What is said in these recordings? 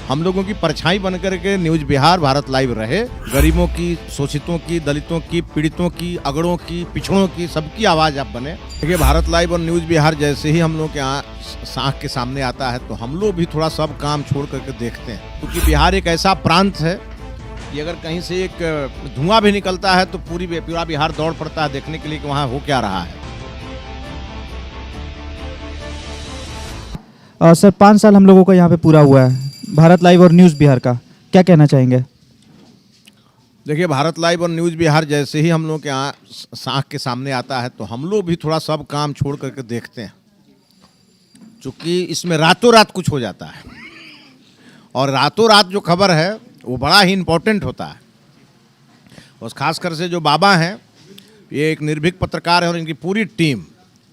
हम लोगों की परछाई बनकर के न्यूज़ बिहार भारत लाइव रहे। गरीबों की, शोषितों की, दलितों की, पीड़ितों की, अगड़ों की, पिछड़ों की, सबकी आवाज़ आप बने। देखिए, भारत लाइव और न्यूज़ बिहार जैसे ही हम लोग के आँख के सामने आता है तो हम लोग भी थोड़ा सब काम छोड़ करके देखते हैं, क्योंकि बिहार एक ऐसा प्रांत है कि अगर कहीं से एक धुआं भी निकलता है तो पूरा बिहार दौड़ पड़ता है देखने के लिए कि वहाँ हो क्या रहा है। सर 5 साल हम लोगों का यहाँ पे पूरा हुआ है भारत लाइव और न्यूज़ बिहार का, क्या कहना चाहेंगे? देखिए, भारत लाइव और न्यूज़ बिहार जैसे ही हम लोग के आँख के सामने आता है तो हम लोग भी थोड़ा सब काम छोड़ करके देखते हैं, क्योंकि इसमें रातों रात कुछ हो जाता है और रातों रात जो खबर है वो बड़ा ही इम्पोर्टेंट होता है। और ख़ासकर से जो बाबा हैं, ये एक निर्भीक पत्रकार है और इनकी पूरी टीम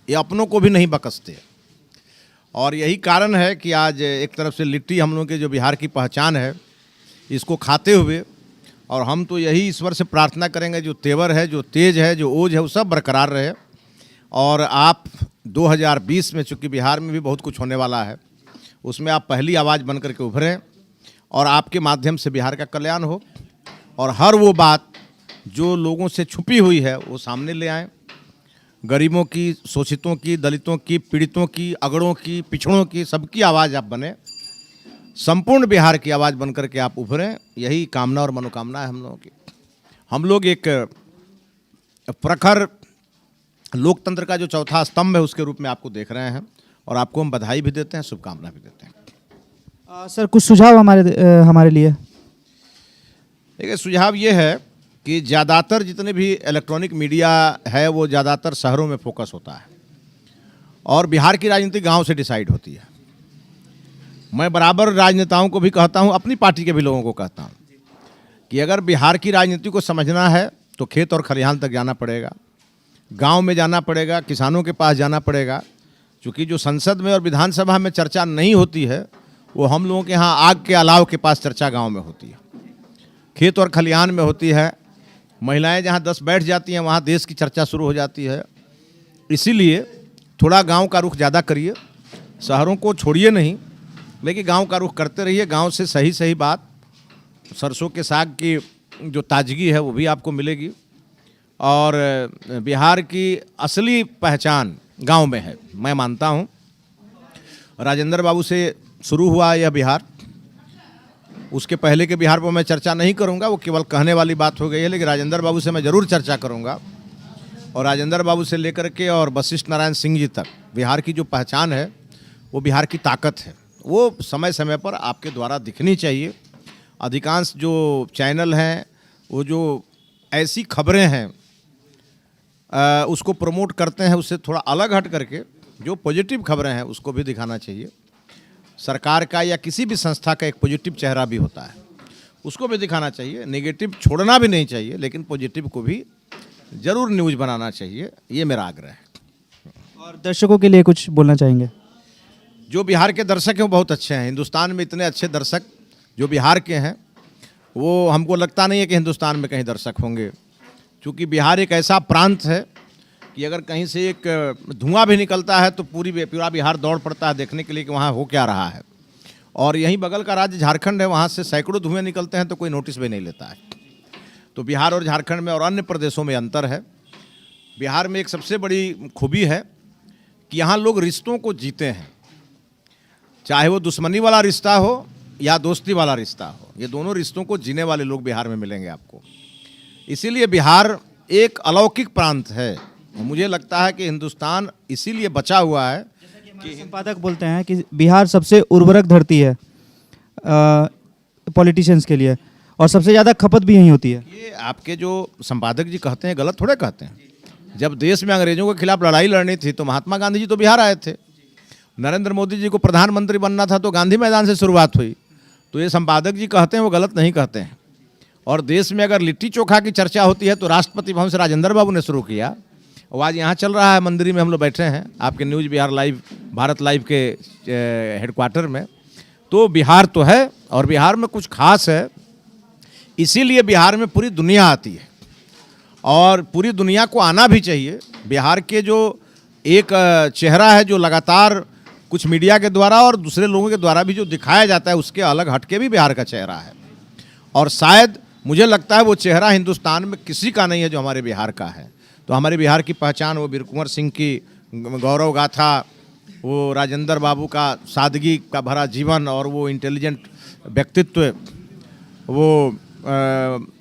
ये अपनों को भी नहीं बकसते। और यही कारण है कि आज एक तरफ से लिट्टी हम लोग के जो बिहार की पहचान है इसको खाते हुए, और हम तो यही ईश्वर से प्रार्थना करेंगे जो तेवर है, जो तेज है, जो ओज है, वो सब बरकरार रहे। और आप 2020 में, चूँकि बिहार में भी बहुत कुछ होने वाला है, उसमें आप पहली आवाज़ बन करके उभरें और आपके माध्यम से बिहार का कल्याण हो और हर वो बात जो लोगों से छुपी हुई है वो सामने ले आएँ। गरीबों की, शोषितों की, दलितों की, पीड़ितों की, अगड़ों की, पिछड़ों की, सबकी आवाज़ आप बने। संपूर्ण बिहार की आवाज़ बन करके आप उभरें, यही कामना और मनोकामना है हम लोगों की। हम लोग एक प्रखर लोकतंत्र का जो चौथा स्तंभ है उसके रूप में आपको देख रहे हैं और आपको हम बधाई भी देते हैं, शुभकामना भी देते हैं। सर कुछ सुझाव हमारे लिए? देखिए, सुझाव ये है कि ज़्यादातर जितने भी इलेक्ट्रॉनिक मीडिया है वो ज़्यादातर शहरों में फोकस होता है और बिहार की राजनीति गांव से डिसाइड होती है। मैं बराबर राजनेताओं को भी कहता हूं, अपनी पार्टी के भी लोगों को कहता हूं कि अगर बिहार की राजनीति को समझना है तो खेत और खलिहान तक जाना पड़ेगा, गांव में जाना पड़ेगा, किसानों के पास जाना पड़ेगा। क्योंकि जो संसद में और विधानसभा में चर्चा नहीं होती है वो हम लोगों के यहाँ आग के अलाव के पास चर्चा गाँव में होती है, खेत और खलिहान में होती है। महिलाएं जहां 10 बैठ जाती हैं वहां देश की चर्चा शुरू हो जाती है। इसीलिए थोड़ा गांव का रुख ज़्यादा करिए, शहरों को छोड़िए नहीं, लेकिन गांव का रुख करते रहिए। गांव से सही सही बात, सरसों के साग की जो ताजगी है वो भी आपको मिलेगी। और बिहार की असली पहचान गांव में है, मैं मानता हूं। राजेंद्र बाबू से शुरू हुआ यह बिहार, उसके पहले के बिहार पर मैं चर्चा नहीं करूंगा, वो केवल कहने वाली बात हो गई है, लेकिन राजेंद्र बाबू से मैं ज़रूर चर्चा करूंगा। और राजेंद्र बाबू से लेकर के और वशिष्ठ नारायण सिंह जी तक बिहार की जो पहचान है वो बिहार की ताकत है, वो समय समय पर आपके द्वारा दिखनी चाहिए। अधिकांश जो चैनल हैं वो जो ऐसी खबरें हैं उसको प्रमोट करते हैं, उससे थोड़ा अलग हट करके जो पॉजिटिव खबरें हैं उसको भी दिखाना चाहिए। सरकार का या किसी भी संस्था का एक पॉजिटिव चेहरा भी होता है, उसको भी दिखाना चाहिए। नेगेटिव छोड़ना भी नहीं चाहिए, लेकिन पॉजिटिव को भी ज़रूर न्यूज़ बनाना चाहिए, ये मेरा आग्रह है। और दर्शकों के लिए कुछ बोलना चाहेंगे? जो बिहार के दर्शक हैं वो बहुत अच्छे हैं। हिंदुस्तान में इतने अच्छे दर्शक जो बिहार के हैं वो हमको लगता नहीं है कि हिंदुस्तान में कहीं दर्शक होंगे, क्योंकि बिहार एक ऐसा प्रांत है कि अगर कहीं से एक धुआं भी निकलता है तो पूरा बिहार दौड़ पड़ता है देखने के लिए कि वहाँ हो क्या रहा है। और यहीं बगल का राज्य झारखंड है, वहाँ से सैकड़ों धुएं निकलते हैं तो कोई नोटिस भी नहीं लेता है। तो बिहार और झारखंड में और अन्य प्रदेशों में अंतर है। बिहार में एक सबसे बड़ी खूबी है कि यहाँ लोग रिश्तों को जीते हैं, चाहे वो दुश्मनी वाला रिश्ता हो या दोस्ती वाला रिश्ता हो, ये दोनों रिश्तों को जीने वाले लोग बिहार में मिलेंगे आपको। इसीलिए बिहार एक अलौकिक प्रांत है। मुझे लगता है कि हिंदुस्तान इसीलिए बचा हुआ है कि संपादक बोलते हैं कि बिहार सबसे उर्वरक धरती है पॉलिटिशियंस के लिए, और सबसे ज़्यादा खपत भी यहीं होती है। ये आपके जो संपादक जी कहते हैं गलत थोड़े कहते हैं। जब देश में अंग्रेजों के खिलाफ लड़ाई लड़नी थी तो महात्मा गांधी जी तो बिहार आए थे। नरेंद्र मोदी जी को प्रधानमंत्री बनना था तो गांधी मैदान से शुरुआत हुई। तो ये संपादक जी कहते हैं वो गलत नहीं कहते हैं। और देश में अगर लिट्टी चोखा की चर्चा होती है तो राष्ट्रपति भवन से राजेंद्र बाबू ने शुरू किया। और आज यहाँ चल रहा है, मंदिर में हम लोग बैठे हैं आपके news Bihar live, Bharat live के हेडक्वार्टर में। तो बिहार तो है और बिहार में कुछ खास है, इसीलिए बिहार में पूरी दुनिया आती है और पूरी दुनिया को आना भी चाहिए। बिहार के जो एक चेहरा है जो लगातार कुछ मीडिया के द्वारा और दूसरे लोगों के द्वारा भी जो दिखाया जाता है उसके अलग हटके भी बिहार का चेहरा है। और शायद मुझे लगता है वो चेहरा हिंदुस्तान में किसी का नहीं है जो हमारे बिहार का है। तो हमारे बिहार की पहचान वो वीर कुंवर सिंह की गौरव गाथा, वो राजेंद्र बाबू का सादगी का भरा जीवन और वो इंटेलिजेंट व्यक्तित्व, वो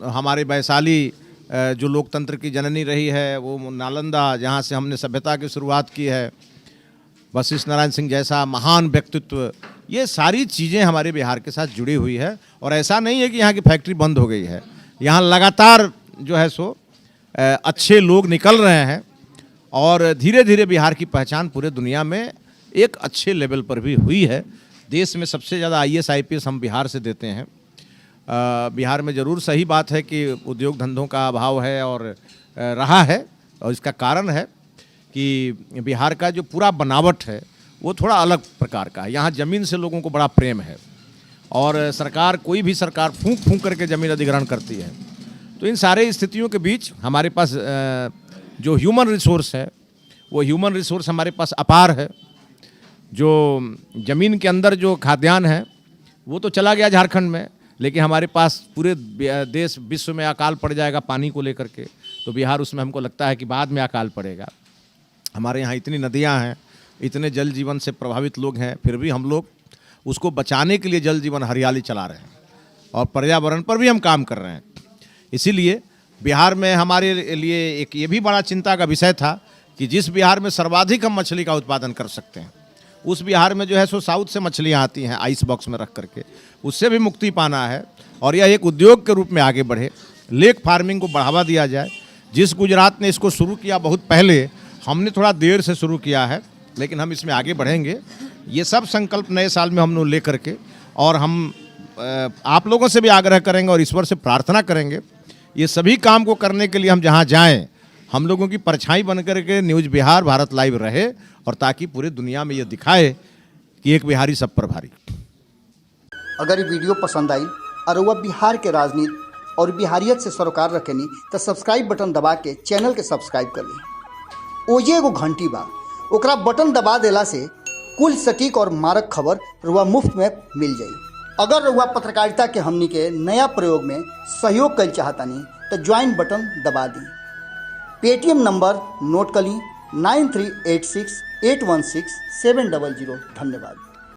हमारे वैशाली जो लोकतंत्र की जननी रही है, वो नालंदा जहाँ से हमने सभ्यता की शुरुआत की है, वशिष्ठ नारायण सिंह जैसा महान व्यक्तित्व, ये सारी चीज़ें हमारे बिहार के साथ जुड़ी हुई है। और ऐसा नहीं है कि यहाँ की फैक्ट्री बंद हो गई है, यहाँ लगातार जो है सो अच्छे लोग निकल रहे हैं और धीरे धीरे बिहार की पहचान पूरे दुनिया में एक अच्छे लेवल पर भी हुई है। देश में सबसे ज़्यादा IAS IPS हम बिहार से देते हैं। बिहार में ज़रूर सही बात है कि उद्योग धंधों का अभाव है और रहा है, और इसका कारण है कि बिहार का जो पूरा बनावट है वो थोड़ा अलग प्रकार का है। यहाँ ज़मीन से लोगों को बड़ा प्रेम है और सरकार, कोई भी सरकार फूंक फूंक करके ज़मीन अधिग्रहण करती है। तो इन सारे स्थितियों के बीच हमारे पास जो ह्यूमन रिसोर्स है, वो ह्यूमन रिसोर्स हमारे पास अपार है। जो ज़मीन के अंदर जो खाद्यान्न है वो तो चला गया झारखंड में, लेकिन हमारे पास पूरे देश विश्व में अकाल पड़ जाएगा पानी को लेकर के, तो बिहार उसमें हमको लगता है कि बाद में अकाल पड़ेगा। हमारे यहाँ इतनी नदियाँ हैं, इतने जल जीवन से प्रभावित लोग हैं, फिर भी हम लोग उसको बचाने के लिए जल जीवन हरियाली चला रहे हैं और पर्यावरण पर भी हम काम कर रहे हैं। इसीलिए बिहार में हमारे लिए एक ये भी बड़ा चिंता का विषय था कि जिस बिहार में सर्वाधिक हम मछली का उत्पादन कर सकते हैं, उस बिहार में जो है सो साउथ से मछलियाँ आती हैं आइस बॉक्स में रख करके, उससे भी मुक्ति पाना है और यह एक उद्योग के रूप में आगे बढ़े। लेक फार्मिंग को बढ़ावा दिया जाए। जिस गुजरात ने इसको शुरू किया बहुत पहले, हमने थोड़ा देर से शुरू किया है, लेकिन हम इसमें आगे बढ़ेंगे। ये सब संकल्प नए साल में हम लोग ले करके, और हम आप लोगों से भी आग्रह करेंगे और ईश्वर से प्रार्थना करेंगे, ये सभी काम को करने के लिए हम जहाँ जाएं, हम लोगों की परछाई बन करके न्यूज़ बिहार, भारत लाइव रहे, और ताकि पूरी दुनिया में ये दिखाए कि एक बिहारी सब पर भारी। अगर ये वीडियो पसंद आई और वह बिहार के राजनीति और बिहारियत से सरोकार रखेनी तो सब्सक्राइब बटन दबा के चैनल के सब्सक्राइब कर ली। ओजे एगो घंटी बा, ओकरा बटन दबा देला से कुल सटीक और मारक खबर रुआ मुफ्त में मिल जाई। अगर रुआ पत्रकारिता के हमनी के नया प्रयोग में सहयोग कर चाहतानी तो ज्वाइन बटन दबा दी। पेटीएम नंबर नोट कर ली 9386816700। धन्यवाद।